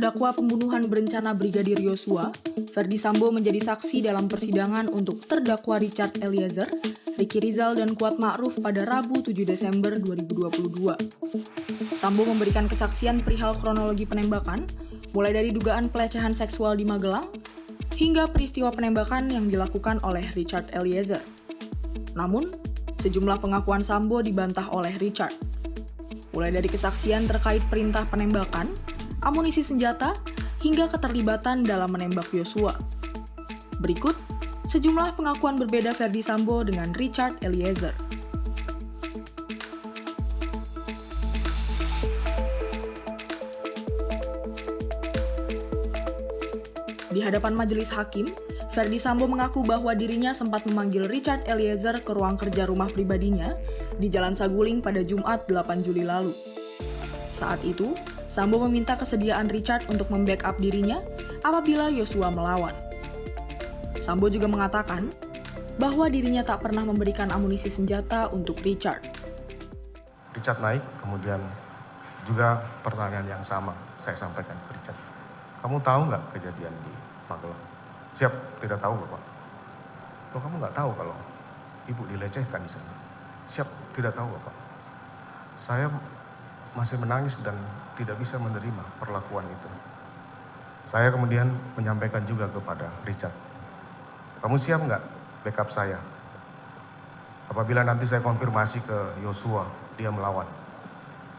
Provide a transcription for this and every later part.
terdakwa pembunuhan berencana Brigadir Yosua, Ferdy Sambo menjadi saksi dalam persidangan untuk terdakwa Richard Eliezer, Ricky Rizal, dan Kuat Ma'ruf pada Rabu 7 Desember 2022. Sambo memberikan kesaksian perihal kronologi penembakan, mulai dari dugaan pelecehan seksual di Magelang, hingga peristiwa penembakan yang dilakukan oleh Richard Eliezer. Namun, sejumlah pengakuan Sambo dibantah oleh Richard. Mulai dari kesaksian terkait perintah penembakan, amunisi senjata, hingga keterlibatan dalam menembak Yosua. Berikut, sejumlah pengakuan berbeda Ferdy Sambo dengan Richard Eliezer. Di hadapan majelis hakim, Ferdy Sambo mengaku bahwa dirinya sempat memanggil Richard Eliezer ke ruang kerja rumah pribadinya di Jalan Saguling pada Jumat 8 Juli lalu. Saat itu, Sambo meminta kesediaan Richard untuk membackup dirinya apabila Yosua melawan. Sambo juga mengatakan bahwa dirinya tak pernah memberikan amunisi senjata untuk Richard. Richard naik, kemudian juga pertanyaan yang sama saya sampaikan ke Richard. Kamu tahu nggak kejadian di Magelang? Siap, tidak tahu Bapak. Loh, kamu nggak tahu kalau ibu dilecehkan di sana? Siap, tidak tahu Bapak. Saya masih menangis dan tidak bisa menerima perlakuan itu. Saya kemudian menyampaikan juga kepada Richard, kamu siap nggak backup saya? Apabila nanti saya konfirmasi ke Yosua, dia melawan.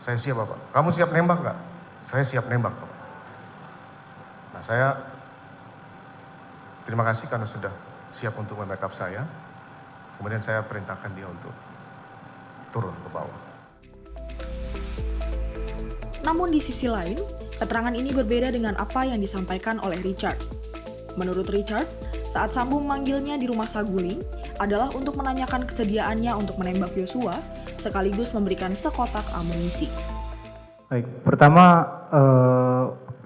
Saya siap Bapak. Kamu siap nembak nggak? Saya siap nembak Bapak. Nah, saya terima kasih karena sudah siap untuk membackup saya. Kemudian saya perintahkan dia untuk turun ke bawah. Namun di sisi lain, keterangan ini berbeda dengan apa yang disampaikan oleh Richard. Menurut Richard, saat Sambo memanggilnya di rumah Saguling adalah untuk menanyakan kesediaannya untuk menembak Yosua, sekaligus memberikan sekotak amunisi. Baik, pertama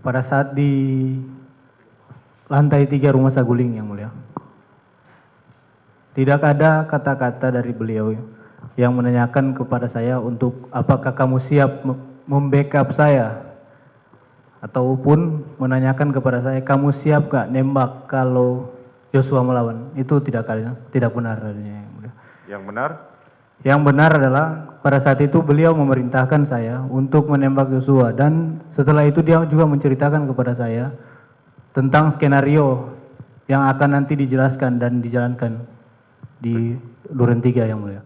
pada saat di lantai 3 rumah Saguling yang mulia, tidak ada kata-kata dari beliau yang menanyakan kepada saya untuk apakah kamu siap membackup saya, ataupun menanyakan kepada saya kamu siap gak nembak kalau Yosua melawan. Itu tidak benar adanya yang mulia. Yang benar? Yang benar adalah pada saat itu beliau memerintahkan saya untuk menembak Yosua, dan setelah itu dia juga menceritakan kepada saya tentang skenario yang akan nanti dijelaskan dan dijalankan di Duren 3 yang mulia.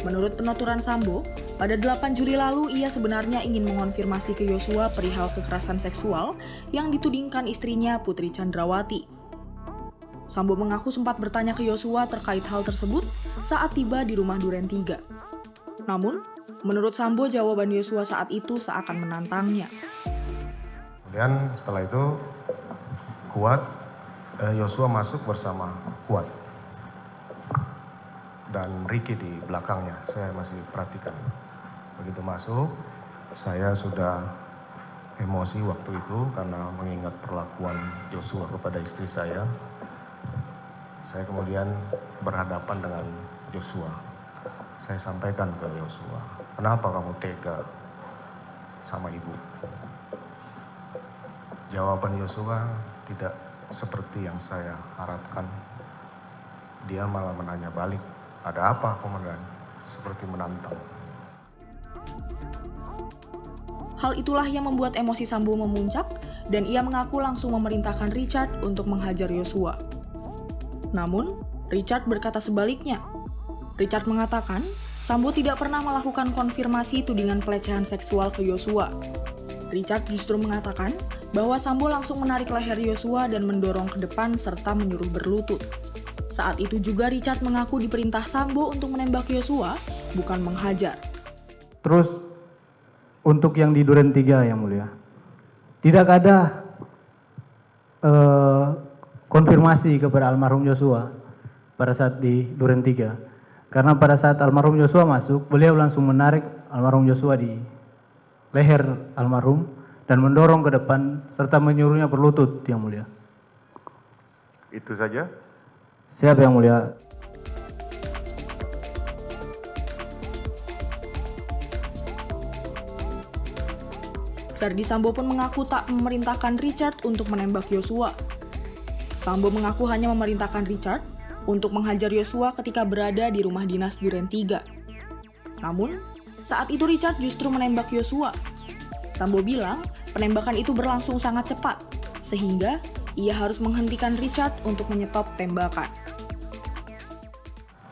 Menurut penuturan Sambo, pada 8 Juli lalu ia sebenarnya ingin mengonfirmasi ke Yosua perihal kekerasan seksual yang ditudingkan istrinya Putri Chandrawati. Sambo mengaku sempat bertanya ke Yosua terkait hal tersebut saat tiba di rumah Duren 3. Namun, menurut Sambo jawaban Yosua saat itu seakan menantangnya. Kemudian setelah itu Yosua masuk bersama Kuat dan Ricky di belakangnya. Saya masih perhatikan. Begitu masuk, saya sudah emosi waktu itu karena mengingat perlakuan Yosua kepada istri saya. Saya kemudian berhadapan dengan Yosua. Saya sampaikan ke Yosua, kenapa kamu tega sama ibu? Jawaban Yosua tidak seperti yang saya harapkan. Dia malah menanya balik, ada apa komandan? Seperti menantang. Hal itulah yang membuat emosi Sambo memuncak dan ia mengaku langsung memerintahkan Richard untuk menghajar Yosua. Namun, Richard berkata sebaliknya. Richard mengatakan, Sambo tidak pernah melakukan konfirmasi tudingan pelecehan seksual ke Yosua. Richard justru mengatakan bahwa Sambo langsung menarik leher Yosua dan mendorong ke depan serta menyuruh berlutut. Saat itu juga Richard mengaku diperintah Sambo untuk menembak Yosua, bukan menghajar. Terus untuk yang di Duren 3 yang mulia, tidak ada konfirmasi kepada almarhum Yosua pada saat di Duren 3. Karena pada saat almarhum Yosua masuk, beliau langsung menarik almarhum Yosua di leher almarhum dan mendorong ke depan serta menyuruhnya berlutut yang mulia. Itu saja? Siap yang mulia. Ferdi Sambo pun mengaku tak memerintahkan Richard untuk menembak Yosua. Sambo mengaku hanya memerintahkan Richard untuk menghajar Yosua ketika berada di rumah dinas Duren 3. Namun, saat itu Richard justru menembak Yosua. Sambo bilang penembakan itu berlangsung sangat cepat, sehingga ia harus menghentikan Richard untuk menyetop tembakan.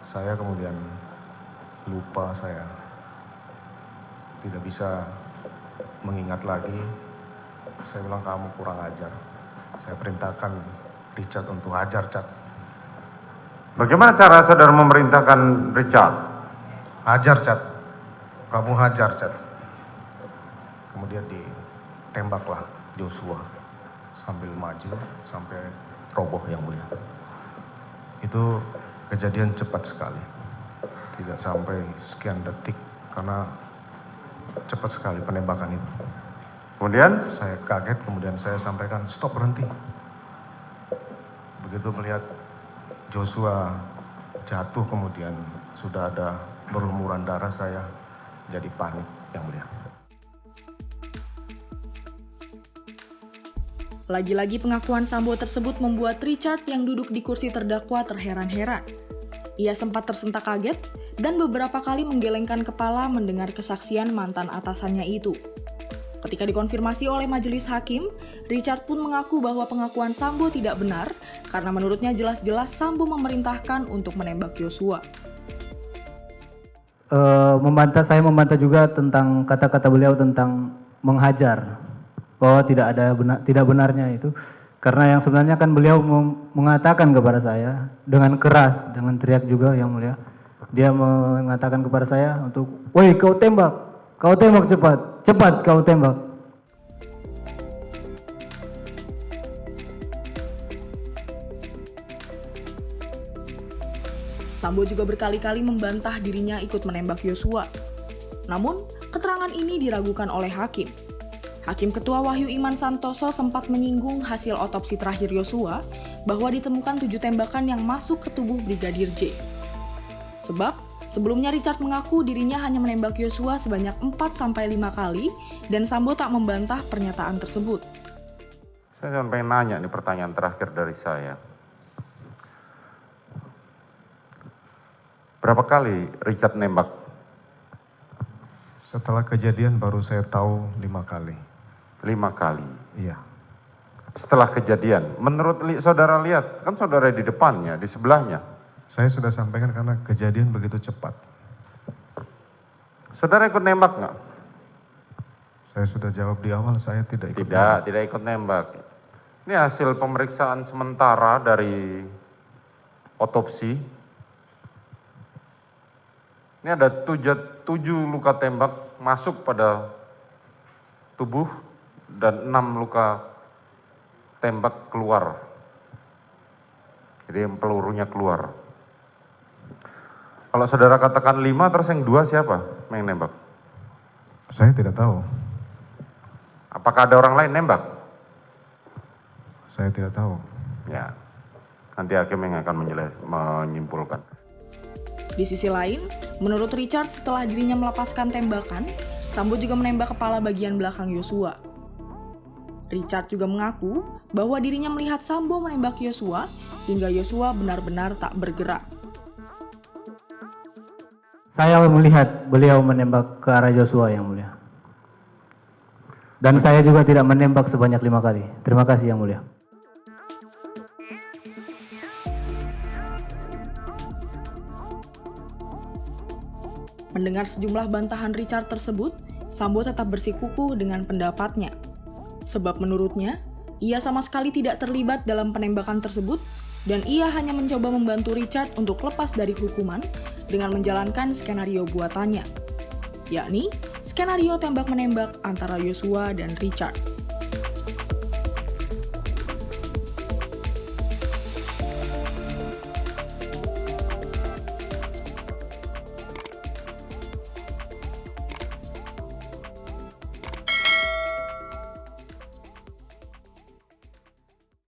Saya kemudian lupa, saya tidak bisa mengingat lagi. Saya bilang, kamu kurang ajar. Saya perintahkan Richard untuk hajar, Cat. Bagaimana cara saudara memerintahkan Richard? Hajar, Cat. Kamu hajar, Cat. Kemudian ditembaklah Joshua sambil maju sampai roboh, Yang Mulia. Itu kejadian cepat sekali. Tidak sampai sekian detik karena cepat sekali penembakan itu. Kemudian Saya kaget, kemudian saya sampaikan, stop, berhenti. Begitu melihat Joshua jatuh, kemudian sudah ada berlumuran darah, saya jadi panik, Yang Mulia. Lagi-lagi pengakuan Sambo tersebut membuat Richard yang duduk di kursi terdakwa terheran-heran. Ia sempat tersentak kaget dan beberapa kali menggelengkan kepala mendengar kesaksian mantan atasannya itu. Ketika dikonfirmasi oleh majelis hakim, Richard pun mengaku bahwa pengakuan Sambo tidak benar karena menurutnya jelas-jelas Sambo memerintahkan untuk menembak Yosua. Saya membantah juga tentang kata-kata beliau tentang menghajar, bahwa tidak benarnya itu, karena yang sebenarnya kan beliau mengatakan kepada saya dengan keras, dengan teriak juga, Yang Mulia. Dia mengatakan kepada saya untuk, "Woi, kau tembak cepat kau tembak." Sambo juga berkali-kali membantah dirinya ikut menembak Yosua. Namun, keterangan ini diragukan oleh hakim. Hakim Ketua Wahyu Iman Santoso sempat menyinggung hasil otopsi terakhir Yosua bahwa ditemukan 7 tembakan yang masuk ke tubuh Brigadir J. Sebab, sebelumnya Richard mengaku dirinya hanya menembak Yosua sebanyak 4-5 kali dan Sambo tak membantah pernyataan tersebut. saya pengen nanya nih, pertanyaan terakhir dari saya. Berapa kali Richard nembak? Setelah kejadian baru saya tahu 5 kali. 5 kali. Iya. Setelah kejadian, menurut saudara lihat, kan saudara di depannya, di sebelahnya. Saya sudah sampaikan karena kejadian begitu cepat. Saudara ikut nembak nggak? Saya sudah jawab di awal, saya tidak ikut. Tidak ikut nembak. Ini hasil pemeriksaan sementara dari otopsi. Ini ada 7 luka tembak masuk pada tubuh dan 6 luka tembak keluar. Jadi pelurunya keluar. Kalau saudara katakan 5, terus yang 2 siapa yang nembak? Saya tidak tahu. Apakah ada orang lain nembak? Saya tidak tahu. Ya, nanti hakim yang akan menyimpulkan. Di sisi lain, menurut Richard setelah dirinya melepaskan tembakan, Sambo juga menembak kepala bagian belakang Yosua. Richard juga mengaku bahwa dirinya melihat Sambo menembak Yosua hingga Yosua benar-benar tak bergerak. Saya melihat beliau menembak ke arah Joshua, Yang Mulia. Dan saya juga tidak menembak sebanyak 5 kali. Terima kasih, Yang Mulia. Mendengar sejumlah bantahan Richard tersebut, Sambo tetap bersikukuh dengan pendapatnya. Sebab menurutnya, ia sama sekali tidak terlibat dalam penembakan tersebut dan ia hanya mencoba membantu Richard untuk lepas dari hukuman dengan menjalankan skenario buatannya, yakni skenario tembak-menembak antara Yosua dan Richard.